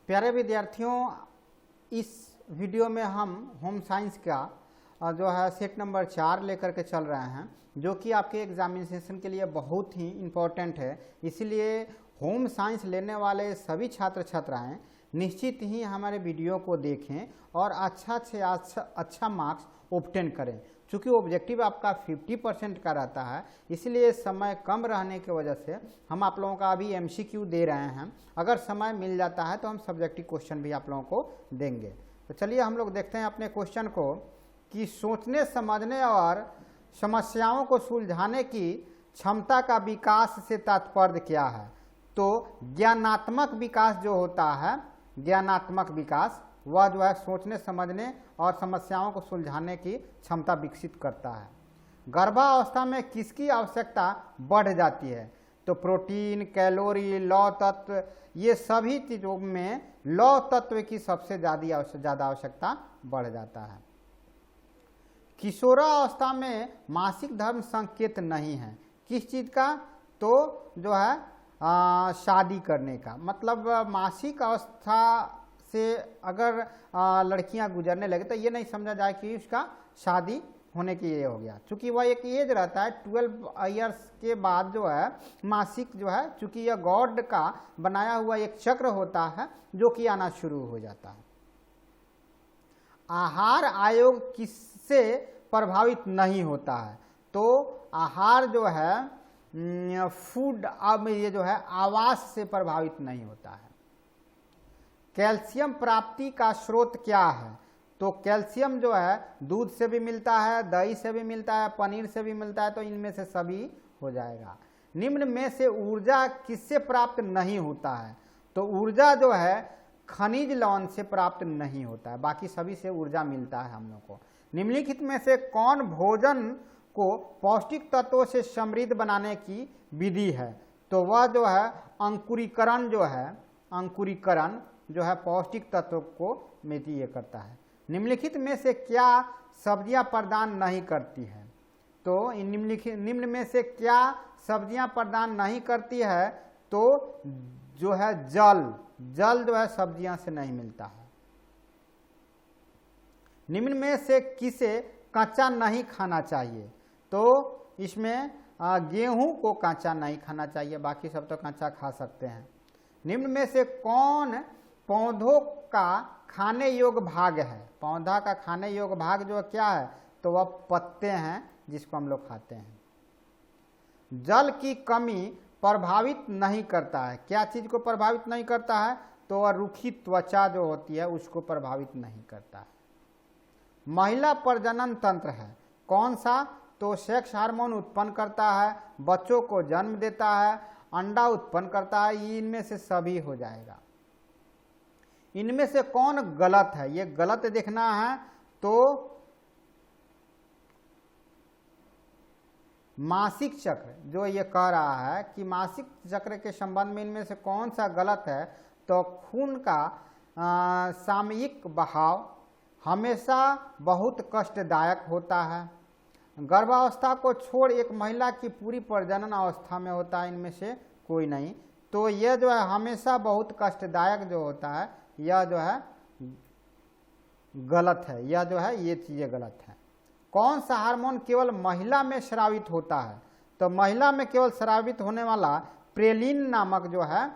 प्यारे विद्यार्थियों, इस वीडियो में हम होम साइंस का जो है सेट नंबर 4 लेकर के चल रहे हैं, जो कि आपके एग्जामिनेशन के लिए बहुत ही इम्पोर्टेंट है। इसीलिए होम साइंस लेने वाले सभी छात्र छात्राएं निश्चित ही हमारे वीडियो को देखें और अच्छा से अच्छा मार्क्स ऑब्टेन करें। चूँकि ऑब्जेक्टिव आपका 50% का रहता है, इसलिए समय कम रहने की वजह से हम आप लोगों का अभी MCQ दे रहे हैं। अगर समय मिल जाता है तो हम सब्जेक्टिव क्वेश्चन भी आप लोगों को देंगे। तो चलिए हम लोग देखते हैं अपने क्वेश्चन को कि सोचने समझने और समस्याओं को सुलझाने की क्षमता का विकास से तात्पर्य क्या है। तो ज्ञानात्मक विकास जो होता है, ज्ञानात्मक विकास, वह जो है सोचने समझने और समस्याओं को सुलझाने की क्षमता विकसित करता है। गर्भावस्था में किसकी आवश्यकता बढ़ जाती है। तो प्रोटीन, कैलोरी, लौह तत्व, ये सभी चीज़ों में लौह तत्व की सबसे ज़्यादा आवश्यकता बढ़ जाता है। किशोरावस्था में मासिक धर्म संकेत नहीं है। किस चीज़ का? तो जो है शादी करने का। मतलब मासिक अवस्था से अगर लड़कियां गुजरने लगे तो ये नहीं समझा जाए कि उसका शादी होने की ये हो गया। चूँकि वह एक एज रहता है 12 ईयर्स के बाद जो है मासिक जो है, चूँकि यह गॉड का बनाया हुआ एक चक्र होता है जो कि आना शुरू हो जाता है। आहार आयोग किससे प्रभावित नहीं होता है। तो आहार जो है फूड, अब ये जो है आवास से प्रभावित नहीं होता है। कैल्शियम प्राप्ति का स्रोत क्या है। तो कैल्शियम जो है दूध से भी मिलता है, दही से भी मिलता है, पनीर से भी मिलता है, तो इनमें से सभी हो जाएगा। निम्न में से ऊर्जा किससे प्राप्त नहीं होता है। तो ऊर्जा जो है खनिज लवण से प्राप्त नहीं होता है, बाकी सभी से ऊर्जा मिलता है हम लोग को। निम्नलिखित में से कौन भोजन को पौष्टिक तत्वों से समृद्ध बनाने की विधि है। तो वह जो है अंकुरीकरण जो है, अंकुरीकरण जो है पौष्टिक तत्व को मेथी ये करता है। निम्नलिखित में से क्या सब्जियां प्रदान नहीं करती है। तो निम्न में से क्या सब्जियां प्रदान नहीं करती है। तो जो है जल जो है सब्जियां से नहीं मिलता है। निम्न में से किसे कच्चा नहीं खाना चाहिए। तो इसमें गेहूं को कच्चा नहीं खाना चाहिए, बाकी सब तो कच्चा खा सकते हैं। निम्न में से कौन पौधों का खाने योग्य भाग है। पौधा का खाने योग्य भाग जो क्या है, तो वह पत्ते हैं जिसको हम लोग खाते हैं। जल की कमी प्रभावित नहीं करता है। क्या चीज को प्रभावित नहीं करता है। तो वह रूखी त्वचा जो होती है उसको प्रभावित नहीं करता है। महिला प्रजनन तंत्र है कौन सा। तो सेक्स हार्मोन उत्पन्न करता है, बच्चों को जन्म देता है, अंडा उत्पन्न करता है, इनमें से सभी हो जाएगा। इनमें से कौन गलत है, ये गलत देखना है। तो मासिक चक्र जो ये कह रहा है कि मासिक चक्र के संबंध में इनमें से कौन सा गलत है। तो खून का सामयिक बहाव हमेशा बहुत कष्टदायक होता है। गर्भावस्था को छोड़ एक महिला की पूरी प्रजनन अवस्था में होता है, इनमें से कोई नहीं। तो यह जो है हमेशा बहुत कष्टदायक जो होता है, यह जो है गलत है। यह जो है ये चीजें गलत है। कौन सा हार्मोन केवल महिला में स्रावित होता है। तो महिला में केवल स्रावित होने वाला प्रेलिन नामक जो है,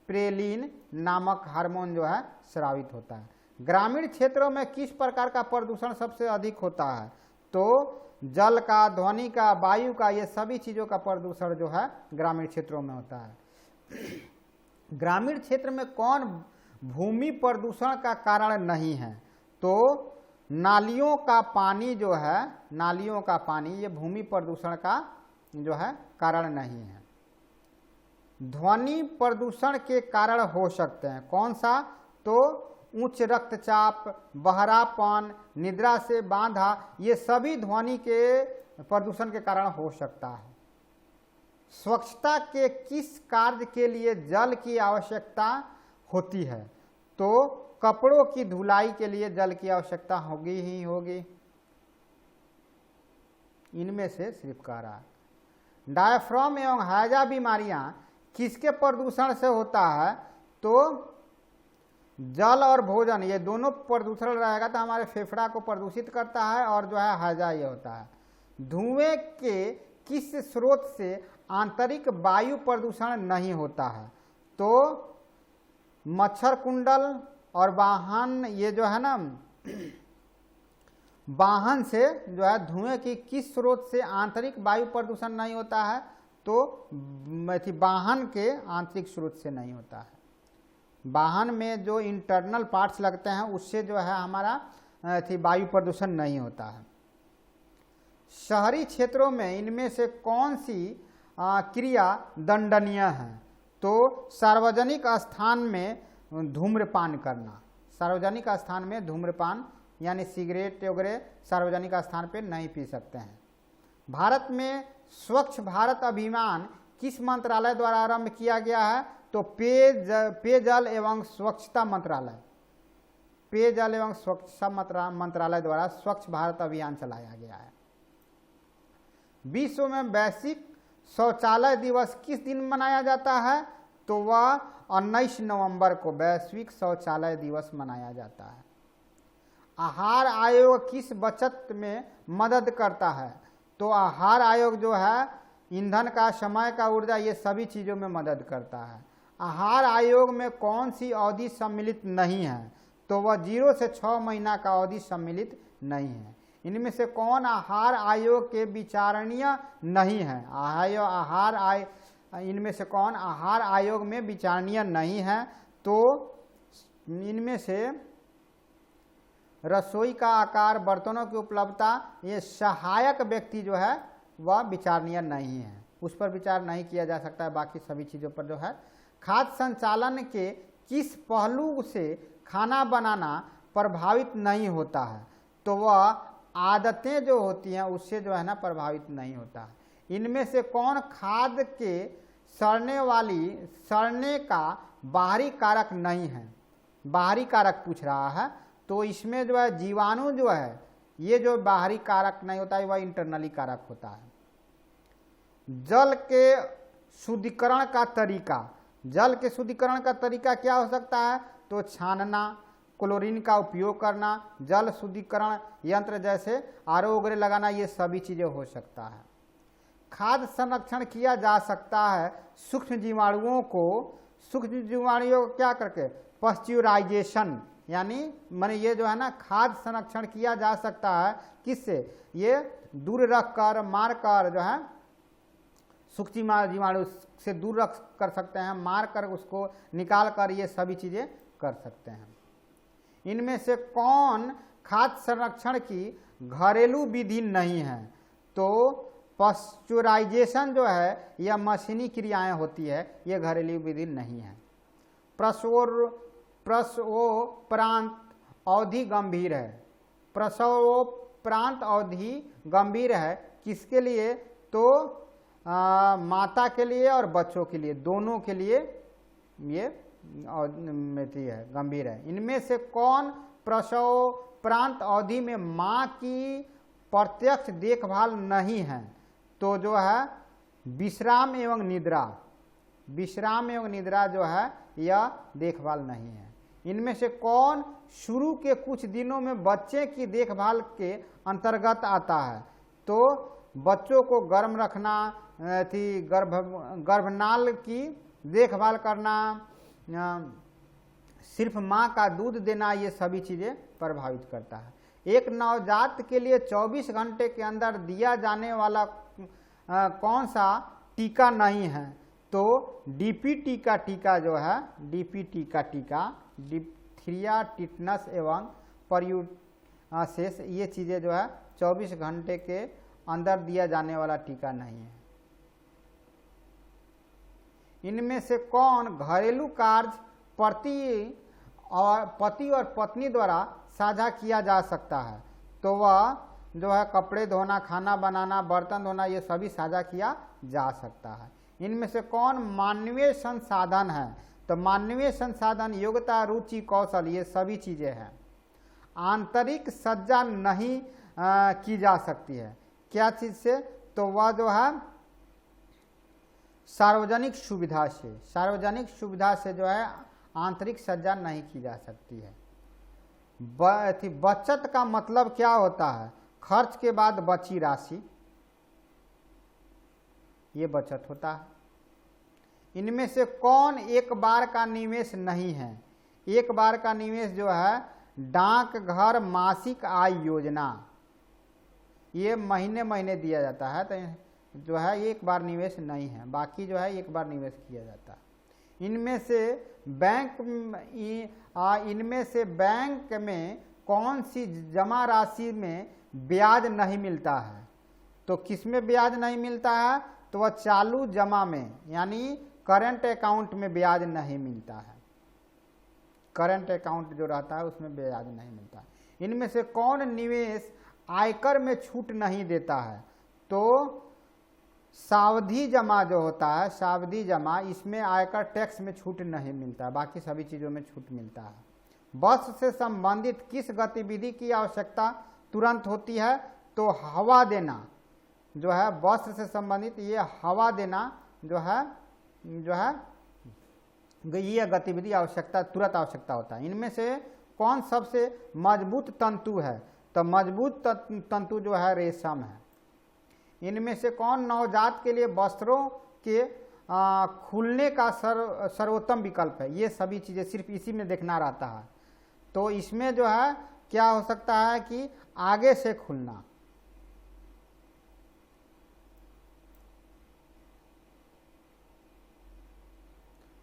प्रेलिन नामक हार्मोन जो है स्रावित होता है। ग्रामीण क्षेत्रों में किस प्रकार का प्रदूषण सबसे अधिक होता है। तो जल का, ध्वनि का, वायु का, ये सभी चीजों का प्रदूषण जो है ग्रामीण क्षेत्रों में होता है। ग्रामीण क्षेत्र में कौन भूमि प्रदूषण का कारण नहीं है। तो नालियों का पानी जो है, नालियों का पानी ये भूमि प्रदूषण का जो है कारण नहीं है। ध्वनि प्रदूषण के कारण हो सकते हैं कौन सा। तो उच्च रक्तचाप, बहरापन, निद्रा से बांधा, ये सभी ध्वनि के प्रदूषण के कारण हो सकता है। स्वच्छता के किस कार्य के लिए जल की आवश्यकता होती है। तो कपड़ों की धुलाई के लिए जल की आवश्यकता होगी ही होगी। इनमें से सिर्फ कह रहा है। डायफ्राम एवं हैजा बीमारियां किसके प्रदूषण से होता है। तो जल और भोजन ये दोनों प्रदूषण रहेगा तो हमारे फेफड़ा को प्रदूषित करता है और जो है हैजा ये होता है। धुएं के किस स्रोत से आंतरिक वायु प्रदूषण नहीं होता है? तो मच्छर कुंडल और वाहन, ये जो है ना वाहन से जो है धुएं की किस स्रोत से आंतरिक वायु प्रदूषण नहीं होता है? तो वाहन के आंतरिक स्रोत से नहीं होता है। वाहन में जो इंटरनल पार्ट्स लगते हैं उससे जो है हमारा वायु प्रदूषण नहीं होता है। शहरी क्षेत्रों में इनमें से कौन सी क्रिया दंडनीय है? तो सार्वजनिक स्थान में धूम्रपान करना। सार्वजनिक स्थान में धूम्रपान यानी सिगरेट वगैरह सार्वजनिक स्थान पे नहीं पी सकते हैं। भारत में स्वच्छ भारत अभियान किस मंत्रालय द्वारा आरंभ किया गया है? तो पेयजल एवं स्वच्छता मंत्रालय, पेयजल एवं स्वच्छता मंत्रालय द्वारा स्वच्छ भारत अभियान चलाया गया है। विश्व में वैश्विक शौचालय दिवस किस दिन मनाया जाता है? तो वह 19 नवंबर को वैश्विक शौचालय दिवस मनाया जाता है। आहार आयोग किस बचत में मदद करता है? तो आहार आयोग जो है ईंधन का, समय का, ऊर्जा, ये सभी चीज़ों में मदद करता है। आहार आयोग में कौन सी अवधि सम्मिलित नहीं है? तो वह 0 से 6 महीना का अवधि सम्मिलित नहीं है। इनमें से कौन आहार आयोग के विचारणीय नहीं है? इनमें से कौन आहार आयोग में विचारणीय नहीं है? तो इनमें से रसोई का आकार, बर्तनों की उपलब्धता, ये सहायक व्यक्ति जो है वह विचारणीय नहीं है, उस पर विचार नहीं किया जा सकता है। बाकी सभी चीज़ों पर जो है खाद्य संचालन के किस पहलू से खाना बनाना प्रभावित नहीं होता है? तो वह आदतें जो होती हैं उससे जो है ना प्रभावित नहीं होता है। इनमें से कौन खाद्य के सड़ने का बाहरी कारक नहीं है? बाहरी कारक पूछ रहा है, तो इसमें जो है जीवाणु जो है ये जो बाहरी कारक नहीं होता है वह इंटरनली कारक होता है। जल के शुद्धिकरण का तरीका, जल के शुद्धिकरण का तरीका क्या हो सकता है? तो छानना, क्लोरीन का उपयोग करना, जल शुद्धिकरण यंत्र जैसे आरओ वगैरह लगाना, ये सभी चीज़ें हो सकता है। खाद्य संरक्षण किया जा सकता है सूक्ष्म जीवाणुओं को क्या करके? पाश्चराइजेशन, यानी माने ये जो है ना खाद्य संरक्षण किया जा सकता है किससे? ये दूर रख कर, मार कर जो है सूक्ष्म जीवाणु से दूर रख कर सकते हैं, मार कर उसको निकाल कर ये सभी चीज़ें कर सकते हैं। इनमें से कौन खाद्य संरक्षण की घरेलू विधि नहीं है? तो पाश्चराइजेशन जो है यह मशीनी क्रियाएं होती है, ये घरेलू विधि नहीं है। प्रसवोपरांत अवधि गंभीर है। प्रसवोपरांत अवधि गंभीर है किसके लिए? तो माता के लिए और बच्चों के लिए, दोनों के लिए ये है, गंभीर है। इनमें से कौन प्रसवोपरांत अवधि में माँ की प्रत्यक्ष देखभाल नहीं है? तो जो है विश्राम एवं निद्रा, विश्राम एवं निद्रा जो है यह देखभाल नहीं है। इनमें से कौन शुरू के कुछ दिनों में बच्चे की देखभाल के अंतर्गत आता है? तो बच्चों को गर्म रखना, गर्भनाल की देखभाल करना, सिर्फ माँ का दूध देना, ये सभी चीज़ें प्रभावित करता है। एक नवजात के लिए 24 घंटे के अंदर दिया जाने वाला कौन सा टीका नहीं है? तो डीपीटी का टीका जो है, डीपीटी का टीका, डिप्थीरिया, टिटनस एवं पर्यूसेस, ये चीज़ें जो है 24 घंटे के अंदर दिया जाने वाला टीका नहीं है। इनमें से कौन घरेलू कार्य पति और पत्नी द्वारा साझा किया जा सकता है? तो वह जो है कपड़े धोना, खाना बनाना, बर्तन धोना, ये सभी साझा किया जा सकता है। इनमें से कौन मानवीय संसाधन है? तो मानवीय संसाधन योग्यता, रुचि, कौशल, ये सभी चीज़ें हैं। आंतरिक सज्जा नहीं की जा सकती है, क्या चीज़ से? तो वह जो है सार्वजनिक सुविधा से, सार्वजनिक सुविधा से जो है आंतरिक सज्जा नहीं की जा सकती है। बचत का मतलब क्या होता है? खर्च के बाद बची राशि, ये बचत होता है। इनमें से कौन एक बार का निवेश नहीं है? एक बार का निवेश जो है डाकघर मासिक आय योजना, ये महीने महीने दिया जाता है, तो जो है एक बार निवेश नहीं है, बाकी जो है एक बार निवेश किया जाता है। इनमें से बैंक में कौन सी जमा राशि में ब्याज नहीं मिलता है? तो किसमें ब्याज नहीं मिलता है? तो वह चालू जमा में, यानी करंट अकाउंट में ब्याज नहीं मिलता है। करंट अकाउंट जो रहता है उसमें ब्याज नहीं मिलता है। इनमें से कौन निवेश आयकर में छूट नहीं देता है? तो सावधि जमा जो होता है, सावधि जमा, इसमें आयकर टैक्स में छूट नहीं मिलता, बाकी सभी चीज़ों में छूट मिलता है। वस्त्र से संबंधित किस गतिविधि की आवश्यकता तुरंत होती है? तो हवा देना जो है, वस्त्र से संबंधित ये हवा देना जो है ये गतिविधि आवश्यकता, तुरंत आवश्यकता होता है। इनमें से कौन सबसे मजबूत तंतु है? तो मजबूत तंतु जो है रेशम है। इनमें से कौन नवजात के लिए वस्त्रों के खुलने का सर्वोत्तम विकल्प है? ये सभी चीज़ें सिर्फ इसी में देखना रहता है। तो इसमें जो है क्या हो सकता है कि आगे से खुलना।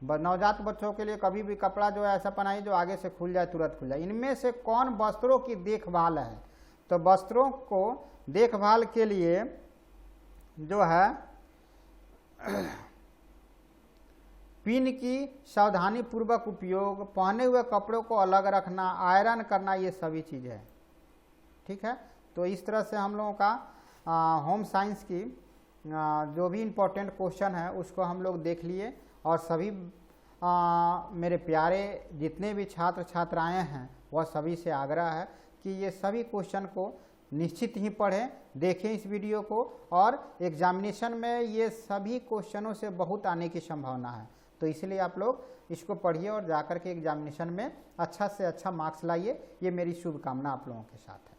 नवजात बच्चों के लिए कभी भी कपड़ा जो है ऐसा पहनाइए जो आगे से खुल जाए, तुरंत खुल जाए। इनमें से कौन वस्त्रों की देखभाल है? तो वस्त्रों को देखभाल के लिए जो है पिन की सावधानी पूर्वक उपयोग, पहने हुए कपड़ों को अलग रखना, आयरन करना, ये सभी चीज़ें हैं। ठीक है, तो इस तरह से हम लोगों का होम साइंस की जो भी इम्पोर्टेंट क्वेश्चन है उसको हम लोग देख लिए। और सभी मेरे प्यारे जितने भी छात्र छात्राएं हैं वह सभी से आग्रह है कि ये सभी क्वेश्चन को निश्चित ही पढ़ें, देखें इस वीडियो को, और एग्जामिनेशन में ये सभी क्वेश्चनों से बहुत आने की संभावना है। तो इसलिए आप लोग इसको पढ़िए और जाकर के एग्जामिनेशन में अच्छा से अच्छा मार्क्स लाइए। ये मेरी शुभकामना आप लोगों के साथ है।